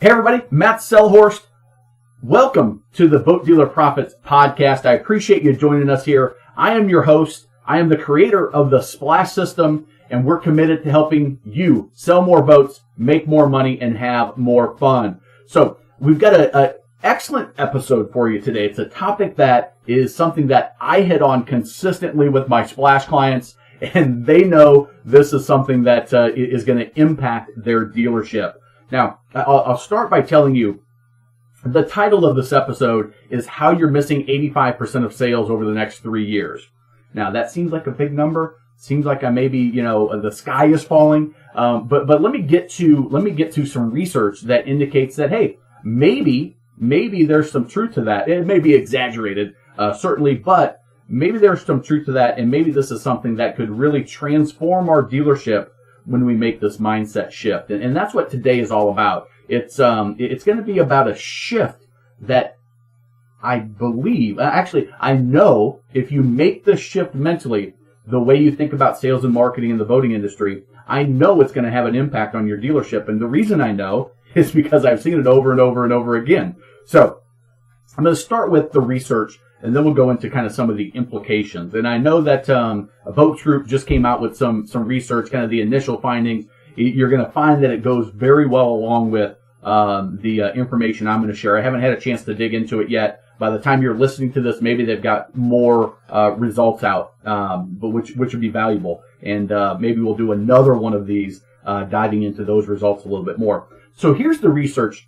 Hey everybody, Matt Selhorst. Welcome to the Boat Dealer Profits podcast. I appreciate you joining us here. I am your host. I am the creator of the Splash System, and we're committed to helping you sell more boats, make more money, and have more fun. So we've got an excellent episode for you today. It's a topic that is something that I hit on consistently with my Splash clients, and they know this is something that is going to impact their dealership. Now, I'll start by telling you, the title of this episode is How You're Missing 85% of Sales Over the Next 3 Years. Now, that seems like a big number. Seems like I maybe, the sky is falling. But let me get to some research that indicates that, hey, maybe there's some truth to that. It may be exaggerated, certainly, but maybe there's some truth to that, and maybe this is something that could really transform our dealership when we make this mindset shift. And that's what today is all about. It's going to be about a shift that I believe, actually, I know if you make the shift mentally, the way you think about sales and marketing in the boating industry, I know it's going to have an impact on your dealership. And the reason I know is because I've seen it over and over and over again. So I'm going to start with the research, and then we'll go into kind of some of the implications. And I know that a Boat Group just came out with some research, kind of the initial findings. You're going to find that it goes very well along with the information I'm going to share. I haven't had a chance to dig into it yet. By the time you're listening to this, maybe they've got more results out, but which would be valuable. And maybe we'll do another one of these, diving into those results a little bit more. So here's the research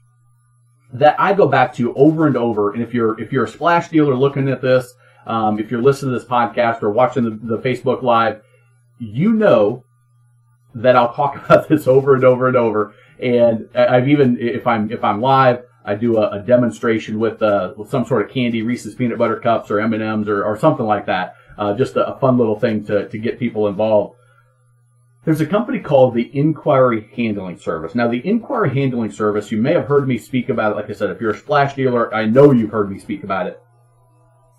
that I go back to over and over. And if you're a Splash dealer looking at this, if you're listening to this podcast or watching the Facebook Live, you know that I'll talk about this over and over and over. And I've even, if I'm live, I do a demonstration with some sort of candy, Reese's Peanut Butter Cups or M&Ms or something like that. Just a fun little thing to get people involved. There's a company called the Inquiry Handling Service. Now, the Inquiry Handling Service, you may have heard me speak about it. Like I said, if you're a Splash dealer, I know you've heard me speak about it.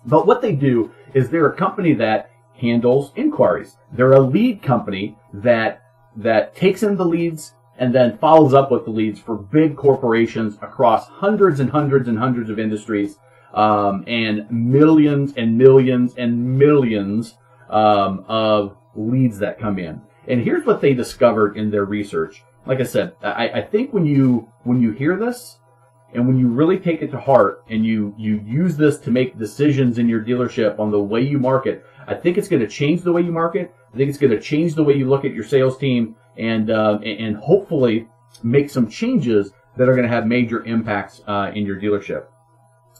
But what they do is they're a company that handles inquiries. They're a lead company that takes in the leads and then follows up with the leads for big corporations across hundreds and hundreds and hundreds of industries, and millions and millions and millions of leads that come in. And here's what they discovered in their research. Like I said, I think when you hear this and when you really take it to heart and you use this to make decisions in your dealership on the way you market, I think it's going to change the way you market. I think it's going to change the way you look at your sales team and hopefully make some changes that are going to have major impacts in your dealership.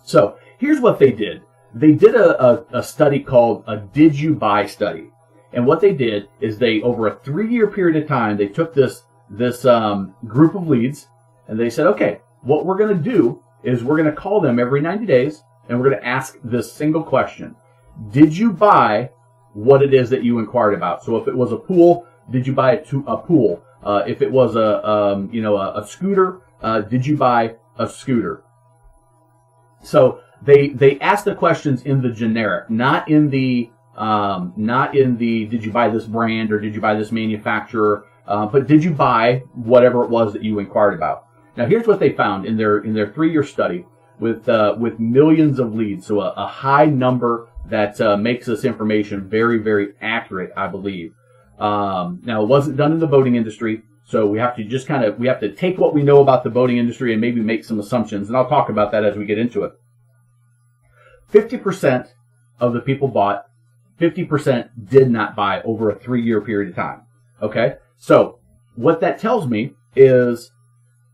So here's what they did. They did a study called a Did You Buy study. And what they did is they, over a 3-year period of time, they took this group of leads and they said, okay, what we're going to do is we're going to call them every 90 days and we're going to ask this single question. Did you buy what it is that you inquired about? So if it was a pool, did you buy a pool? If it was a scooter, did you buy a scooter? So they asked the questions in the generic, not in the did you buy this brand or did you buy this manufacturer, but did you buy whatever it was that you inquired about? Now here's what they found in their 3-year study with millions of leads, so a high number that makes this information very, very accurate, I believe. Now it wasn't done in the boating industry, so we have to take what we know about the boating industry and maybe make some assumptions, and I'll talk about that as we get into it. 50% of the people bought, 50% did not buy over a 3-year period of time. Okay? So what that tells me is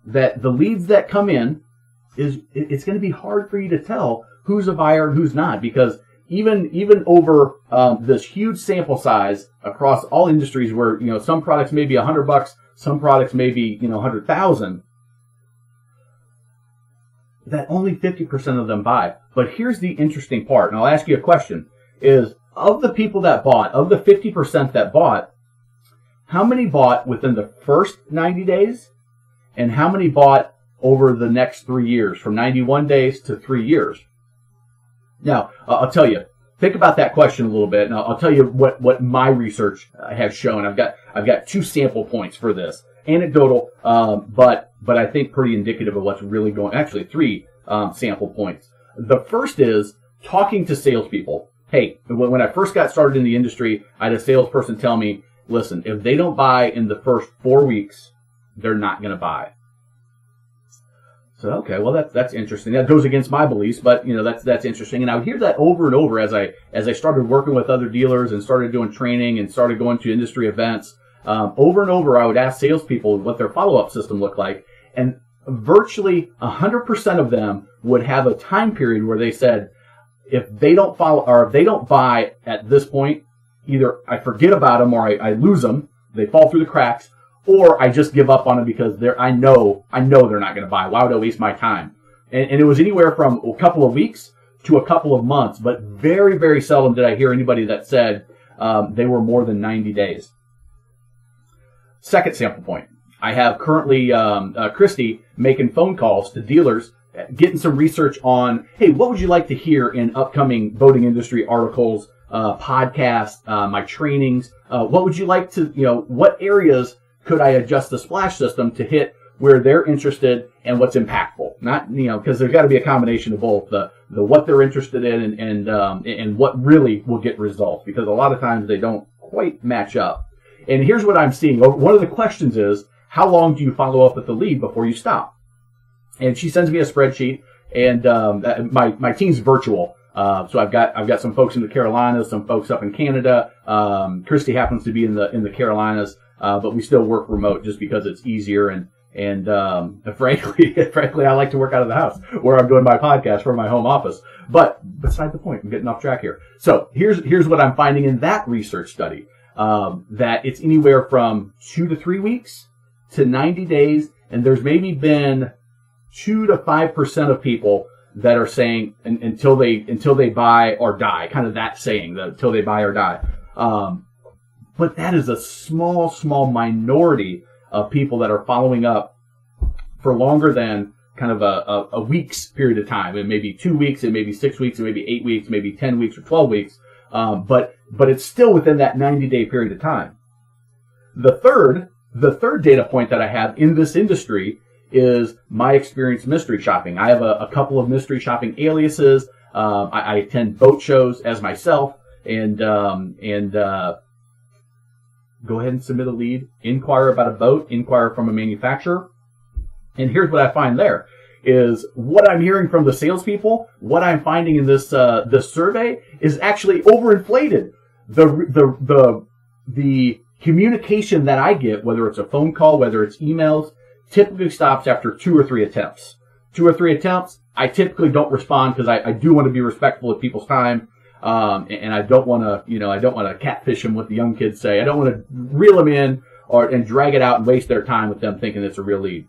that the leads that come in, it's going to be hard for you to tell who's a buyer and who's not, because even over this huge sample size across all industries where, some products may be $100, some products may be, 100,000, that only 50% of them buy. But here's the interesting part, and I'll ask you a question, is of the people that bought, of the 50% that bought, how many bought within the first 90 days? And how many bought over the next 3 years, from 91 days to 3 years? Now, I'll tell you, think about that question a little bit, and I'll tell you what my research has shown. I've got 2 sample points for this. anecdotal, but I think pretty indicative of what's really going. Actually, 3 sample points. The first is talking to salespeople. Hey, when I first got started in the industry, I had a salesperson tell me, listen, if they don't buy in the first 4 weeks, they're not going to buy. So, okay, well, that's interesting. That goes against my beliefs, but, that's interesting. And I would hear that over and over as I started working with other dealers and started doing training and started going to industry events. Over and over, I would ask salespeople what their follow-up system looked like. And virtually 100% of them would have a time period where they said, if they don't follow or if they don't buy at this point, either I forget about them or I lose them, they fall through the cracks, or I just give up on them because I know they're not going to buy. Why would I waste my time? And it was anywhere from a couple of weeks to a couple of months, but very, very seldom did I hear anybody that said they were more than 90 days. Second sample point. I have currently Christy making phone calls to dealers, getting some research on, hey, what would you like to hear in upcoming boating industry articles, podcasts, my trainings? What would you like to, what areas could I adjust the splash system to hit where they're interested and what's impactful? Not, because there's got to be a combination of both, the what they're interested in and what really will get results, because a lot of times they don't quite match up. And here's what I'm seeing. One of the questions is, how long do you follow up with the lead before you stop? And she sends me a spreadsheet, and my team's virtual. So I've got some folks in the Carolinas, some folks up in Canada. Christy happens to be in the Carolinas. But we still work remote just because it's easier, and frankly, I like to work out of the house where I'm doing my podcast from my home office. But beside the point, I'm getting off track here. So here's what I'm finding in that research study, that it's anywhere from 2 to 3 weeks to 90 days, and there's maybe been 2 to 5% of people that are saying until they buy or die, kind of that saying, until they buy or die. But that is a small minority of people that are following up for longer than kind of a week's period of time. It may be 2 weeks, it may be 6 weeks, it may be 8 weeks, maybe 10 weeks or 12 weeks. But it's still within that 90-day period of time. The third data point that I have in this industry is my experience mystery shopping. I have a couple of mystery shopping aliases. I attend boat shows as myself, and go ahead and submit a lead, inquire about a boat, inquire from a manufacturer. And here's what I find there is what I'm hearing from the salespeople, what I'm finding in this survey is actually overinflated. The communication that I get, whether it's a phone call, whether it's emails, typically stops after 2 or 3 attempts. 2 or 3 attempts, I typically don't respond because I do want to be respectful of people's time. And I don't want to, catfish them, what the young kids say. I don't want to reel them in and drag it out and waste their time with them thinking it's a real lead.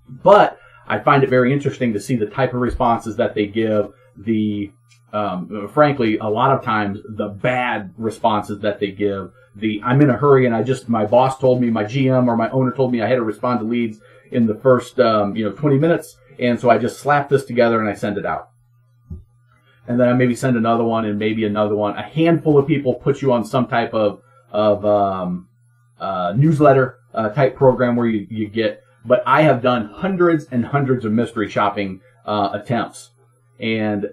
But I find it very interesting to see the type of responses that they give, frankly, a lot of times the bad responses that they give, I'm in a hurry and my boss told me, my GM or my owner told me I had to respond to leads in the first, 20 minutes. And so I just slap this together and I send it out. And then I maybe send another one and maybe another one. A handful of people put you on some type of newsletter type program where you get. But I have done hundreds and hundreds of mystery shopping attempts, and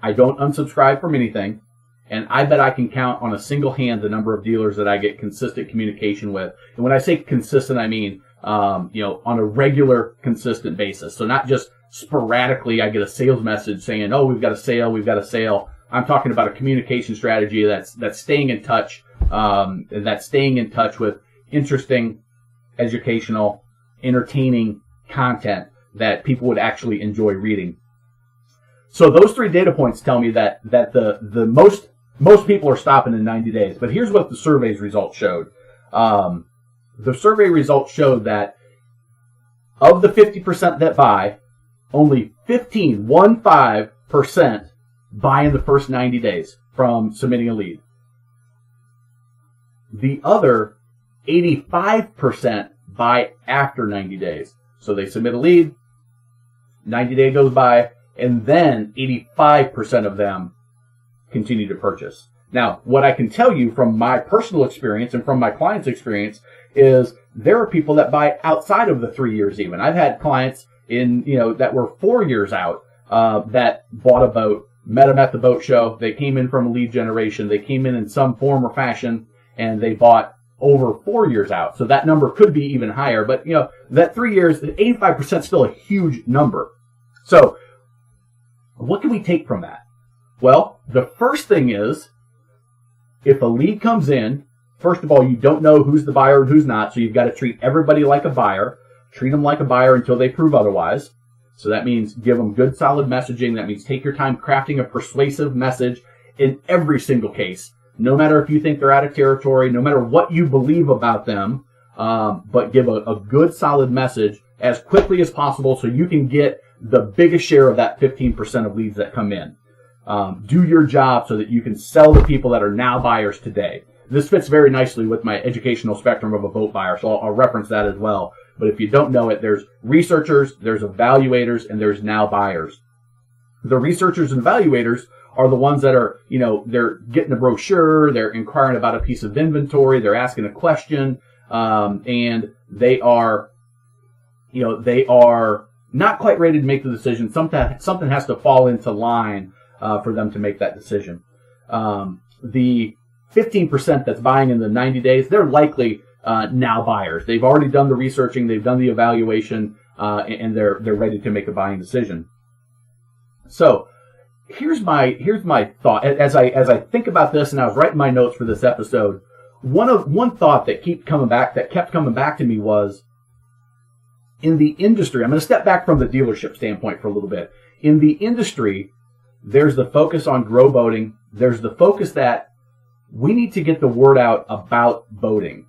I don't unsubscribe from anything. And I bet I can count on a single hand the number of dealers that I get consistent communication with. And when I say consistent, I mean on a regular, consistent basis. So not just sporadically I get a sales message saying, oh, we've got a sale. I'm talking about a communication strategy that's staying in touch, with interesting, educational, entertaining content that people would actually enjoy reading. So those 3 data points tell me that the most people are stopping in 90 days. But here's what the survey's results showed. The survey results showed that of the 50% that buy, only 15% buy in the first 90 days from submitting a lead. The other 85% buy after 90 days. So they submit a lead, 90 days goes by, and then 85% of them continue to purchase. Now, what I can tell you from my personal experience and from my clients' experience is there are people that buy outside of the 3 years even. I've had clients that were 4 years out, that bought a boat, met them at the boat show. They came in from lead generation. They came in some form or fashion, and they bought over 4 years out. So that number could be even higher. But, that 3 years, 85% is still a huge number. So what can we take from that? Well, the first thing is, if a lead comes in, first of all, you don't know who's the buyer and who's not, so you've got to treat everybody like a buyer. Treat them like a buyer until they prove otherwise. So that means give them good, solid messaging. That means take your time crafting a persuasive message in every single case, no matter if you think they're out of territory, no matter what you believe about them, but give a good, solid message as quickly as possible so you can get the biggest share of that 15% of leads that come in. Do your job so that you can sell to people that are now buyers today. This fits very nicely with my educational spectrum of a boat buyer, so I'll reference that as well. But if you don't know it, there's researchers, there's evaluators, and there's now buyers. The researchers and evaluators are the ones that are, they're getting a brochure, they're inquiring about a piece of inventory, they're asking a question, and they are not quite ready to make the decision. Something has to fall into line for them to make that decision. The 15% that's buying in the 90 days, they're likely now buyers. They've already done the researching, they've done the evaluation, and they're ready to make a buying decision. So here's my thought as I think about this, and I was writing my notes for this episode. One thought that kept coming back to me was, in the industry, I'm going to step back from the dealership standpoint for a little bit. In the industry, there's the focus on grow boating. There's the focus that we need to get the word out about boating,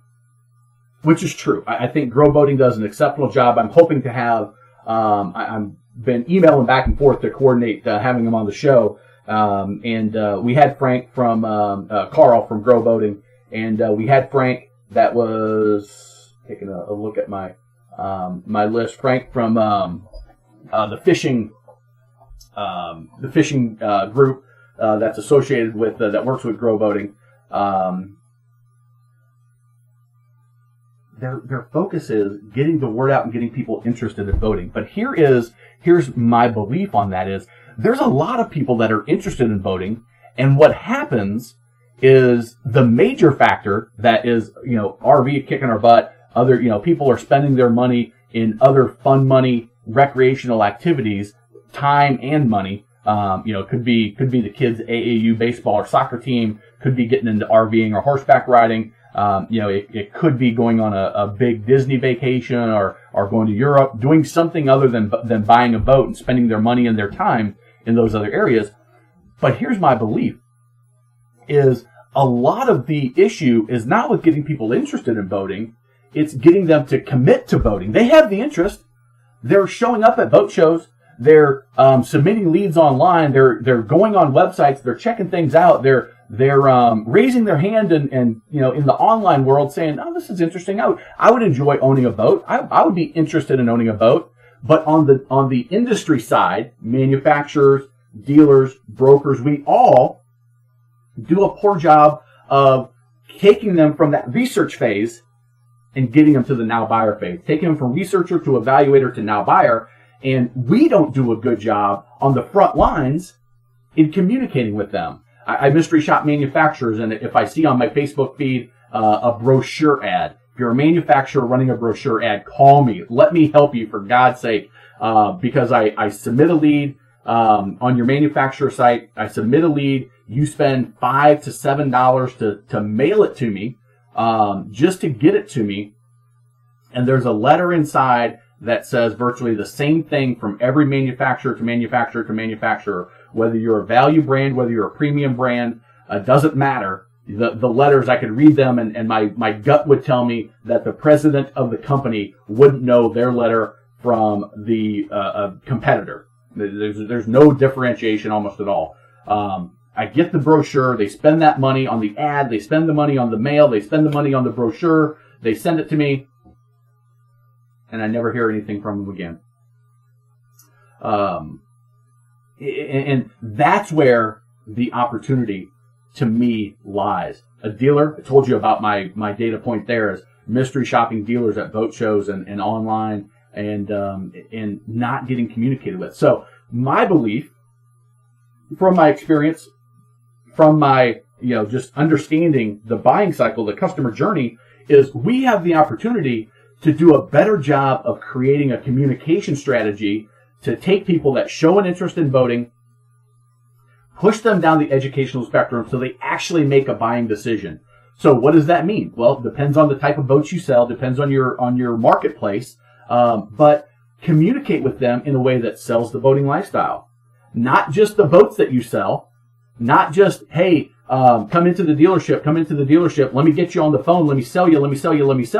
which is true. I think Grow Boating does an exceptional job. I'm hoping to have, I've been emailing back and forth to coordinate having him on the show. And we had Frank from, Carl from Grow Boating. And we had Frank that was taking a look at my list. Frank from the fishing group that's associated with, that works with Grow Boating. Their focus is getting the word out and getting people interested in boating. But here's my belief on that is there's a lot of people that are interested in boating, and what happens is the major factor that is, RV kicking our butt, other, people are spending their money in other fun money, recreational activities, time and money. Could be the kids' AAU baseball or soccer team, could be getting into RVing or horseback riding. It could be going on a big Disney vacation or going to Europe, doing something other than buying a boat and spending their money and their time in those other areas. But here's my belief is a lot of the issue is not with getting people interested in boating. It's getting them to commit to boating. They have the interest. They're showing up at boat shows. They're submitting leads online. They're going on websites. They're checking things out. They're raising their hand and in the online world saying, "Oh, this is interesting. I would enjoy owning a boat. I would be interested in owning a boat." But on the industry side, manufacturers, dealers, brokers, we all do a poor job of taking them from that research phase and getting them to the now buyer phase, taking them from researcher to evaluator to now buyer. And we don't do a good job on the front lines in communicating with them. I mystery shop manufacturers, and if I see on my Facebook feed a brochure ad, if you're a manufacturer running a brochure ad, call me. Let me help you, for God's sake, because I submit a lead on your manufacturer site. I submit a lead. You spend $5 to $7 to mail it to me, just to get it to me. And there's a letter inside that says virtually the same thing from every manufacturer to manufacturer to manufacturer. Whether you're a value brand, whether you're a premium brand, doesn't matter. The letters, I could read them, and my gut would tell me that the president of the company wouldn't know their letter from the competitor. There's no differentiation almost at all. I get the brochure. They spend that money on the ad. They spend the money on the mail. They spend the money on the brochure. They send it to me, and I never hear anything from them again. And that's where the opportunity to me lies. A dealer, I told you about my data point there, is mystery shopping dealers at boat shows and online and not getting communicated with. So my belief, from my experience, from my just understanding the buying cycle, the customer journey, is we have the opportunity to do a better job of creating a communication strategy to take people that show an interest in boating, push them down the educational spectrum so they actually make a buying decision. So what does that mean? Well, it depends on the type of boats you sell, depends on your marketplace, but communicate with them in a way that sells the boating lifestyle. Not just the boats that you sell, not just, hey, come into the dealership, let me get you on the phone, let me sell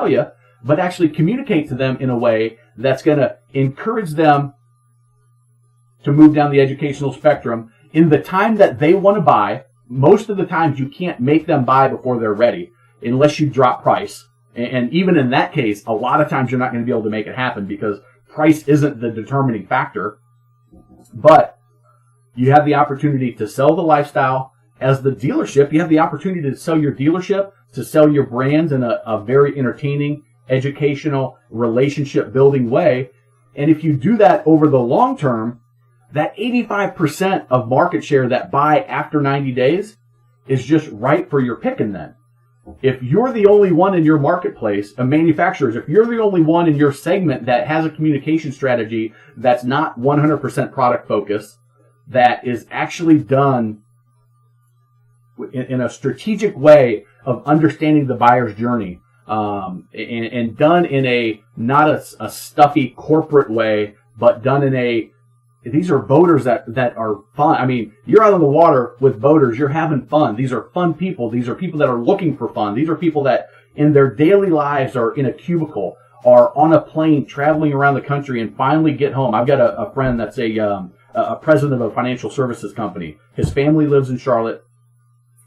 you, but actually communicate to them in a way that's going to encourage them to move down the educational spectrum in the time that they want to buy. Most of the times you can't make them buy before they're ready unless you drop price. And even in that case, a lot of times you're not going to be able to make it happen because price isn't the determining factor. But you have the opportunity to sell the lifestyle. As the dealership, you have the opportunity to sell your dealership, to sell your brands in a very entertaining, educational, relationship building way. And if you do that over the long term, that 85% of market share that buy after 90 days is just right for your picking then. If you're the only one in your marketplace, manufacturers, if you're the only one in your segment that has a communication strategy that's not 100% product focused, that is actually done in a strategic way of understanding the buyer's journey, and done in not a stuffy corporate way, but done in these are boaters that are fun. I mean, you're out on the water with boaters, you're having fun. These are fun people. These are people that are looking for fun. These are people that in their daily lives are in a cubicle, are on a plane traveling around the country and finally get home. I've got a friend that's a president of a financial services company. His family lives in Charlotte,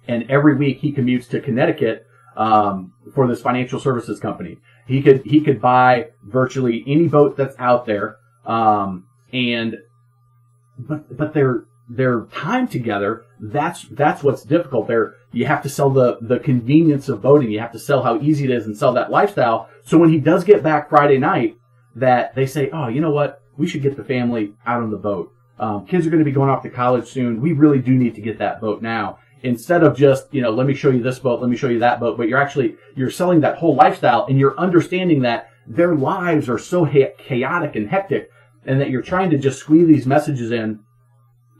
and every week he commutes to Connecticut for this financial services company. He could buy virtually any boat that's out there, but their time together, that's what's difficult. You have to sell the convenience of boating. You have to sell how easy it is and sell that lifestyle. So when he does get back Friday night, that they say, oh, you know what? We should get the family out on the boat. Kids are going to be going off to college soon. We really do need to get that boat now. Instead of just, let me show you this boat, let me show you that boat, but you're selling that whole lifestyle, and you're understanding that their lives are so chaotic and hectic, and that you're trying to just squeeze these messages in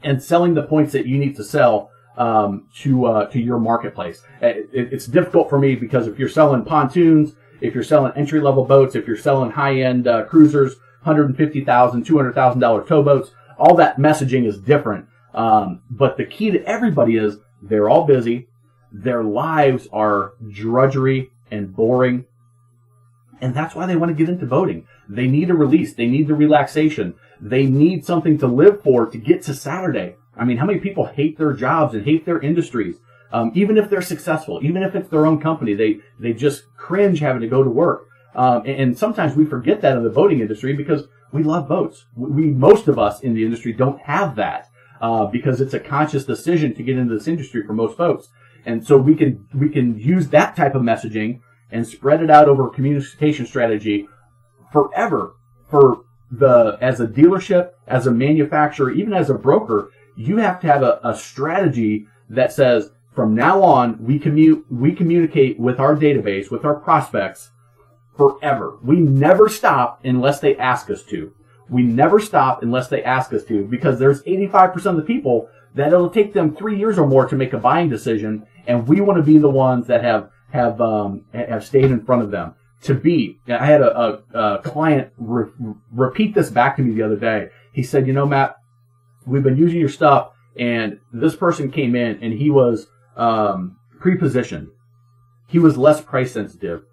and selling the points that you need to sell to your marketplace. It's difficult for me because if you're selling pontoons, if you're selling entry-level boats, if you're selling high-end cruisers, $150,000, $200,000 towboats, all that messaging is different. But the key to everybody is they're all busy. Their lives are drudgery and boring. And that's why they want to get into boating. They need a release. They need the relaxation. They need something to live for to get to Saturday. I mean, how many people hate their jobs and hate their industries? Even if they're successful, even if it's their own company, they just cringe having to go to work. And sometimes we forget that in the boating industry because we love boats. Most of us in the industry don't have that. Because it's a conscious decision to get into this industry for most folks. And so we can use that type of messaging and spread it out over a communication strategy forever. As a dealership, as a manufacturer, even as a broker, you have to have a strategy that says, from now on, we communicate with our database, with our prospects forever. We never stop unless they ask us to. We never stop unless they ask us to, because there's 85% of the people that it'll take them 3 years or more to make a buying decision, and we want to be the ones that have stayed in front of them. I had a client repeat this back to me the other day. He said, Matt, we've been using your stuff, and this person came in and he was pre-positioned. He was less price sensitive.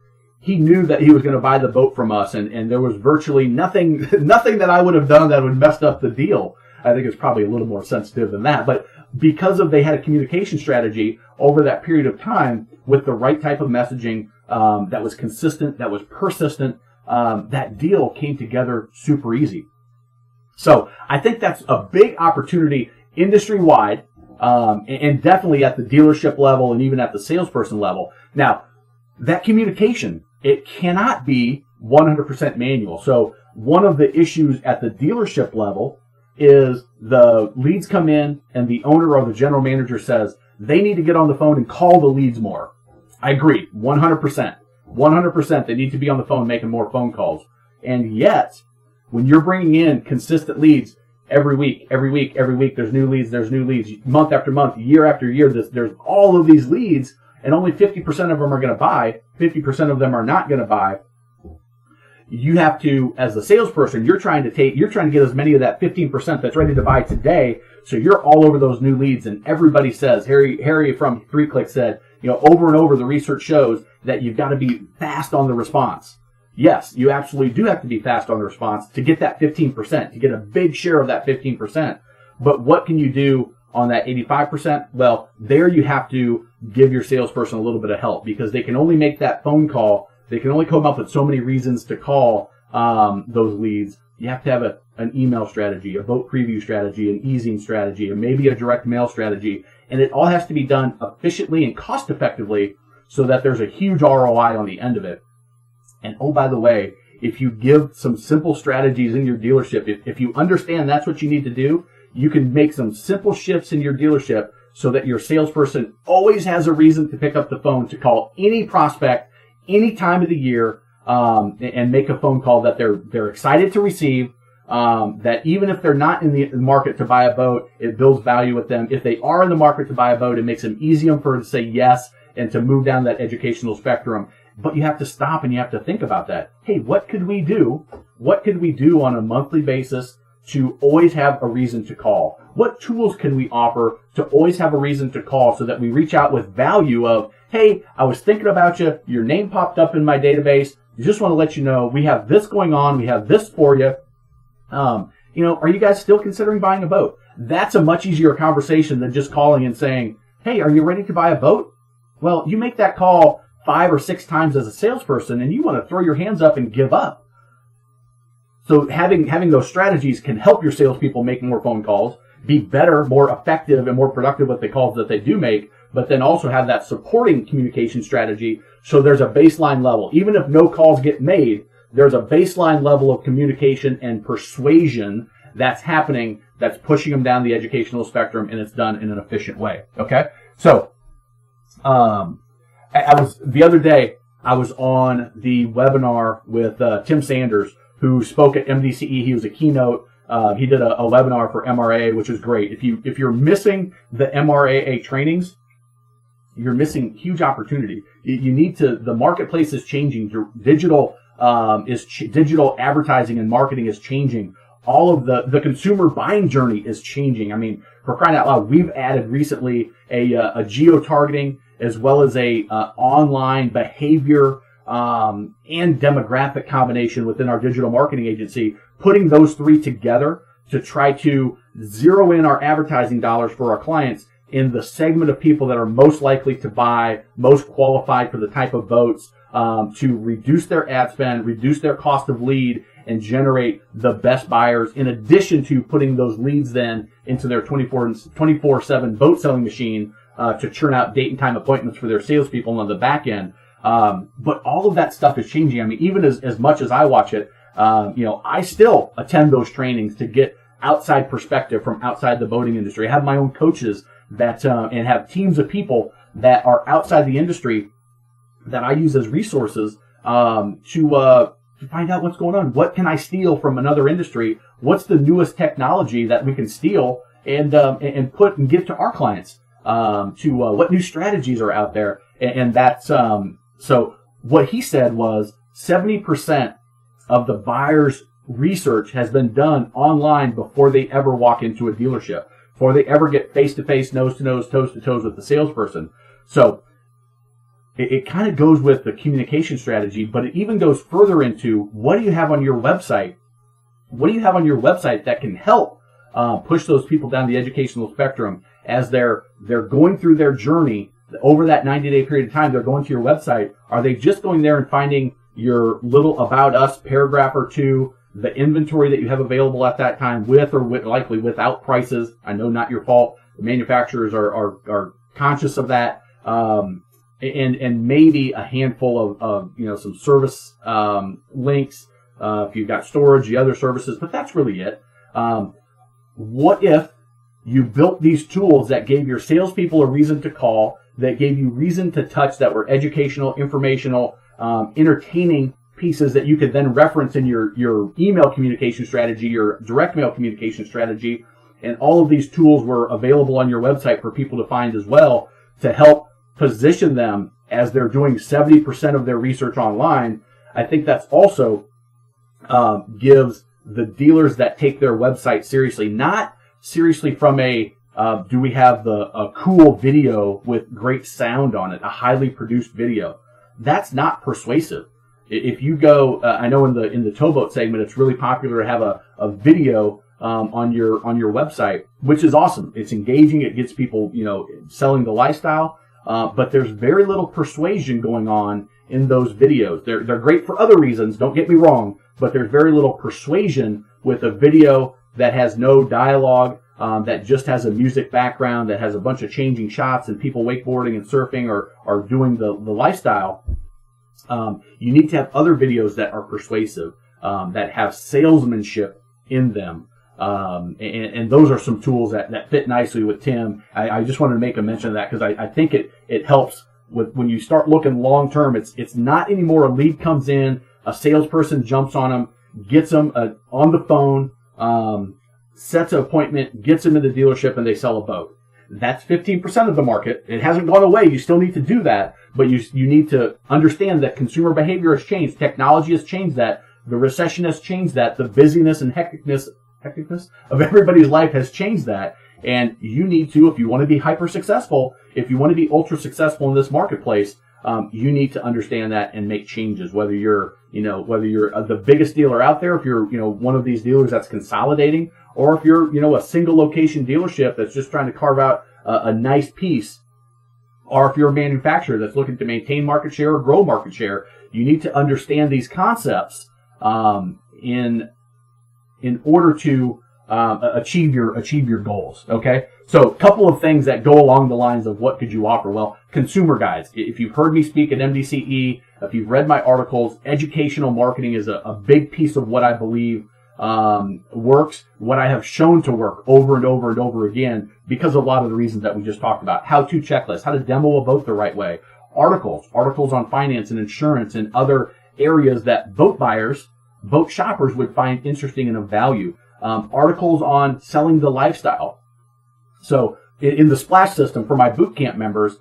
He knew that he was going to buy the boat from us, and there was virtually nothing that I would have done that would messed up the deal. I think it's probably a little more sensitive than that. But because they had a communication strategy over that period of time with the right type of messaging that was consistent, that was persistent, that deal came together super easy. So I think that's a big opportunity industry-wide, and definitely at the dealership level and even at the salesperson level. Now, that communication, it cannot be 100% manual. So one of the issues at the dealership level is the leads come in and the owner or the general manager says they need to get on the phone and call the leads more. I agree, 100%. 100% they need to be on the phone making more phone calls. And yet, when you're bringing in consistent leads every week, there's new leads, month after month, year after year, there's all of these leads, and only 50% of them are going to buy, 50% of them are not going to buy. You have to, as a salesperson, you're trying to get as many of that 15% that's ready to buy today. So you're all over those new leads, and everybody says, Harry from 3Click said, over and over, the research shows that you've got to be fast on the response. Yes, you absolutely do have to be fast on the response to get that 15%, to get a big share of that 15%. But what can you do on that 85%? Well, there you have to give your salesperson a little bit of help, because they can only make that phone call. They can only come up with so many reasons to call those leads. You have to have an email strategy, a vote preview strategy, an easing strategy, and maybe a direct mail strategy. And it all has to be done efficiently and cost effectively so that there's a huge ROI on the end of it. And oh, by the way, if you give some simple strategies in your dealership, if you understand that's what you need to do, you can make some simple shifts in your dealership so that your salesperson always has a reason to pick up the phone to call any prospect any time of the year, and make a phone call that they're excited to receive, that even if they're not in the market to buy a boat, it builds value with them. If they are in the market to buy a boat, it makes them easier for them to say yes and to move down that educational spectrum. But you have to stop and you have to think about that. Hey, what could we do? What could we do on a monthly basis to always have a reason to call? What tools can we offer to always have a reason to call so that we reach out with value of, hey, I was thinking about you. Your name popped up in my database. Just want to let you know we have this going on. We have this for you. Are you guys still considering buying a boat? That's a much easier conversation than just calling and saying, hey, are you ready to buy a boat? Well, you make that call 5 or 6 times as a salesperson and you want to throw your hands up and give up. So having those strategies can help your salespeople make more phone calls, be better, more effective, and more productive with the calls that they do make, but then also have that supporting communication strategy so there's a baseline level. Even if no calls get made, there's a baseline level of communication and persuasion that's happening that's pushing them down the educational spectrum, and it's done in an efficient way. Okay? So, the other day, I was on the webinar with Tim Sanders, who spoke at MDCE. He was a keynote. He did a webinar for MRA, which is great. If you're missing the MRA trainings, you're missing huge opportunity. You need to. The marketplace is changing. Digital digital advertising and marketing is changing. All of the consumer buying journey is changing. I mean, for crying out loud, we've added recently a geo-targeting as well as a online behavior and demographic combination within our digital marketing agency, putting those three together to try to zero in our advertising dollars for our clients in the segment of people that are most likely to buy, most qualified for the type of boats, to reduce their ad spend, reduce their cost of lead, and generate the best buyers, in addition to putting those leads then into their 24/7 boat selling machine to churn out date and time appointments for their salespeople on the back end. But all of that stuff is changing. I mean, even as much as I watch it, I still attend those trainings to get outside perspective from outside the boating industry. I have my own coaches that and have teams of people that are outside the industry that I use as resources to find out what's going on. What can I steal from another industry? What's the newest technology that we can steal and put and give to our clients? What new strategies are out there? And that's so what he said was 70% of the buyer's research has been done online before they ever walk into a dealership, before they ever get face-to-face, nose-to-nose, toes-to-toes with the salesperson. So it kind of goes with the communication strategy, but it even goes further into what do you have on your website? What do you have on your website that can help push those people down the educational spectrum as they're going through their journey over that 90-day period of time? They're going to your website. Are they just going there and finding your little about us paragraph or two, the inventory that you have available at that time with or likely without prices? I know not your fault. The manufacturers are conscious of that. and maybe a handful of some service links. If you've got storage, the other services, but that's really it. What if you built these tools that gave your salespeople a reason to call, that gave you reason to touch, that were educational, informational, entertaining pieces that you could then reference in your email communication strategy, your direct mail communication strategy, and all of these tools were available on your website for people to find as well to help position them as they're doing 70% of their research online. I think that's also gives the dealers that take their website seriously, not seriously from do we have a cool video with great sound on it, a highly produced video. That's not persuasive. If you go, I know in the towboat segment, it's really popular to have a video on your website, which is awesome. It's engaging. It gets people, selling the lifestyle. But there's very little persuasion going on in those videos. They're great for other reasons. Don't get me wrong, but there's very little persuasion with a video that has no dialogue, that just has a music background, that has a bunch of changing shots and people wakeboarding and surfing or doing the lifestyle. You need to have other videos that are persuasive, that have salesmanship in them. And those are some tools that fit nicely with Tim. I just wanted to make a mention of that because I think it helps with when you start looking long term. It's not anymore a lead comes in, a salesperson jumps on them, gets them on the phone, sets an appointment, gets them in the dealership, and they sell a boat. That's 15% of the market. It hasn't gone away. You still need to do that, but you need to understand that consumer behavior has changed. Technology has changed that. The recession has changed that. The busyness and hecticness of everybody's life has changed that. And you need to, if you want to be hyper successful, if you want to be ultra successful in this marketplace, you need to understand that and make changes. Whether you're the biggest dealer out there, if you're, one of these dealers that's consolidating, or if you're, a single location dealership that's just trying to carve out a nice piece, or if you're a manufacturer that's looking to maintain market share or grow market share, you need to understand these concepts, in order to achieve your goals. Okay, so a couple of things that go along the lines of what could you offer. Well, consumer guides. If you've heard me speak at MDCE, if you've read my articles, educational marketing is a big piece of what I believe works. What I have shown to work over and over and over again because of a lot of the reasons that we just talked about. How-to checklists, how to demo a boat the right way. Articles on finance and insurance and other areas that boat buyers, boat shoppers would find interesting and of value. Articles on selling the lifestyle. So in the Splash system for my bootcamp members,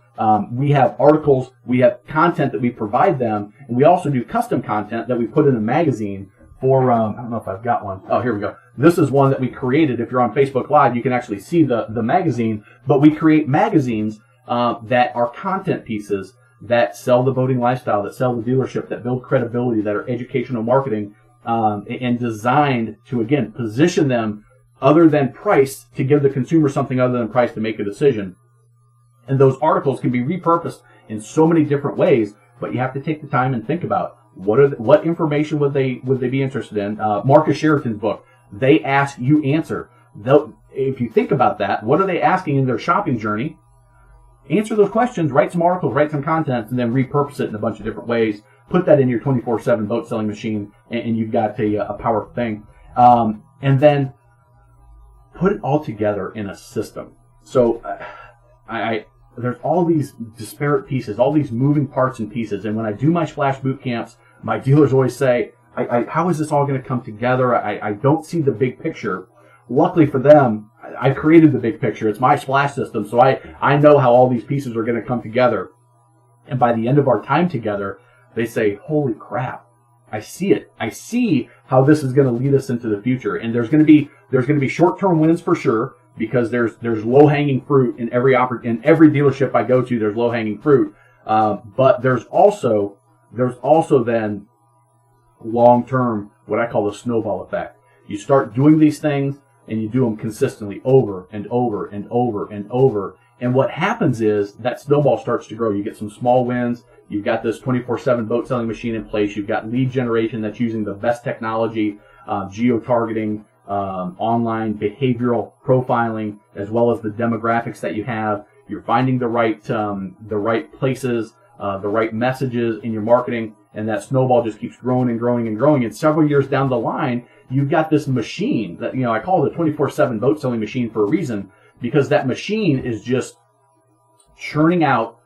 we have articles, we have content that we provide them, and we also do custom content that we put in a magazine for, I don't know if I've got one. Oh, here we go. This is one that we created. If you're on Facebook Live, you can actually see the magazine, but we create magazines that are content pieces that sell the boating lifestyle, that sell the dealership, that build credibility, that are educational marketing, and designed to, again, position them other than price, to give the consumer something other than price to make a decision. And those articles can be repurposed in so many different ways, but you have to take the time and think about what information would they be interested in. Marcus Sheraton's book, They Ask, You Answer. If you think about that, what are they asking in their shopping journey? Answer those questions, write some articles, write some content, and then repurpose it in a bunch of different ways. Put that in your 24/7 boat selling machine, and you've got a powerful thing. And then put it all together in a system. So there's all these disparate pieces, all these moving parts and pieces. And when I do my Splash boot camps, my dealers always say, how is this all going to come together? I don't see the big picture. Luckily for them, I created the big picture. It's my Splash system, so I know how all these pieces are going to come together. And by the end of our time together, they say, holy crap, I see it. I see how this is going to lead us into the future. And there's going to be short-term wins for sure, because there's low-hanging fruit in every dealership I go to. There's low-hanging fruit, but there's also then long-term, what I call the snowball effect. You start doing these things and you do them consistently over and over and over and over. And what happens is that snowball starts to grow. You get some small wins. You've got this 24/7 boat selling machine in place. You've got lead generation that's using the best technology, geo-targeting, online behavioral profiling, as well as the demographics that you have. You're finding the right places the right messages in your marketing, and that snowball just keeps growing and growing and growing. And several years down the line, you've got this machine that, I call it the 24/7 boat selling machine for a reason, because that machine is just churning out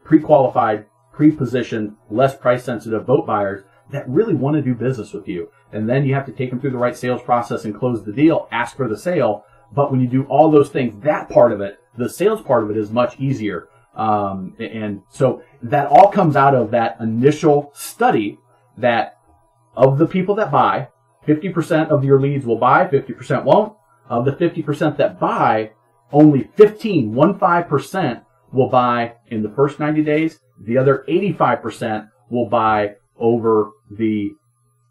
pre-qualified, pre-positioned, less price-sensitive boat buyers that really want to do business with you. And then you have to take them through the right sales process and close the deal, ask for the sale. But when you do all those things, that part of it, the sales part of it, is much easier. And so that all comes out of that initial study that of the people that buy, 50% of your leads will buy, 50% won't. Of the 50% that buy, only 15% will buy in the first 90 days. The other 85% will buy over the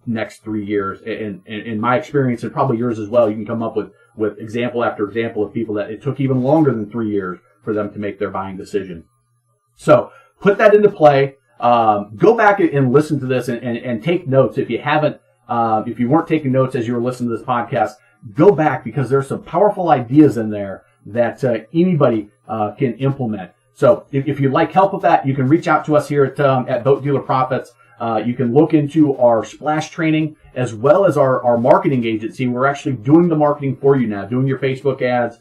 next 3 years. And in my experience, and probably yours as well, you can come up with example after example of people that it took even longer than 3 years for them to make their buying decision. So put that into play. Go back and listen to this and take notes. If you haven't, if you weren't taking notes as you were listening to this podcast, go back, because there's some powerful ideas in there that anybody can implement. So if you'd like help with that, you can reach out to us here at Boat Dealer Profits. You can look into our splash training as well as our marketing agency. We're actually doing the marketing for you now, doing your Facebook ads,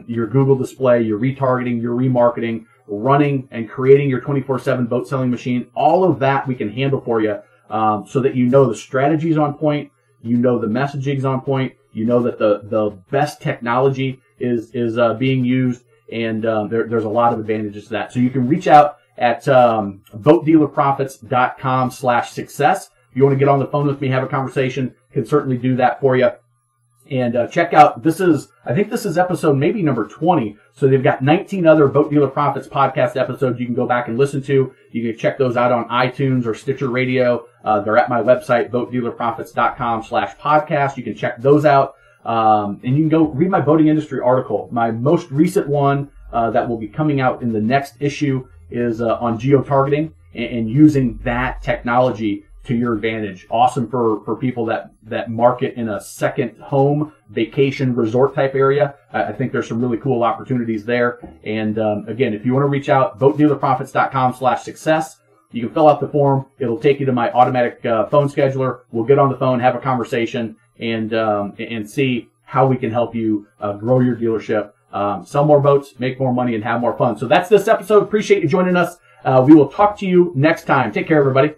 your Google display, your retargeting, your remarketing, running and creating your 24/7 boat selling machine. All of that we can handle for you, so that the strategy's on point, the messaging's on point, that the best technology is being used, and there's a lot of advantages to that. So you can reach out at boatdealerprofits.com/success. If you want to get on the phone with me, have a conversation, can certainly do that for you. And check out, I think this is episode maybe number 20. So they've got 19 other Boat Dealer Profits podcast episodes you can go back and listen to. You can check those out on iTunes or Stitcher Radio. They're at my website, boatdealerprofits.com/podcast. You can check those out. And you can go read my boating industry article. My most recent one that will be coming out in the next issue is on geo-targeting and using that technology to your advantage. Awesome for people that market in a second home, vacation, resort type area. I think there's some really cool opportunities there. And again, if you want to reach out, boatdealerprofits.com/success. You can fill out the form. It'll take you to my automatic phone scheduler. We'll get on the phone, have a conversation, and see how we can help you grow your dealership, sell more boats, make more money, and have more fun. So that's this episode. Appreciate you joining us. We will talk to you next time. Take care, everybody.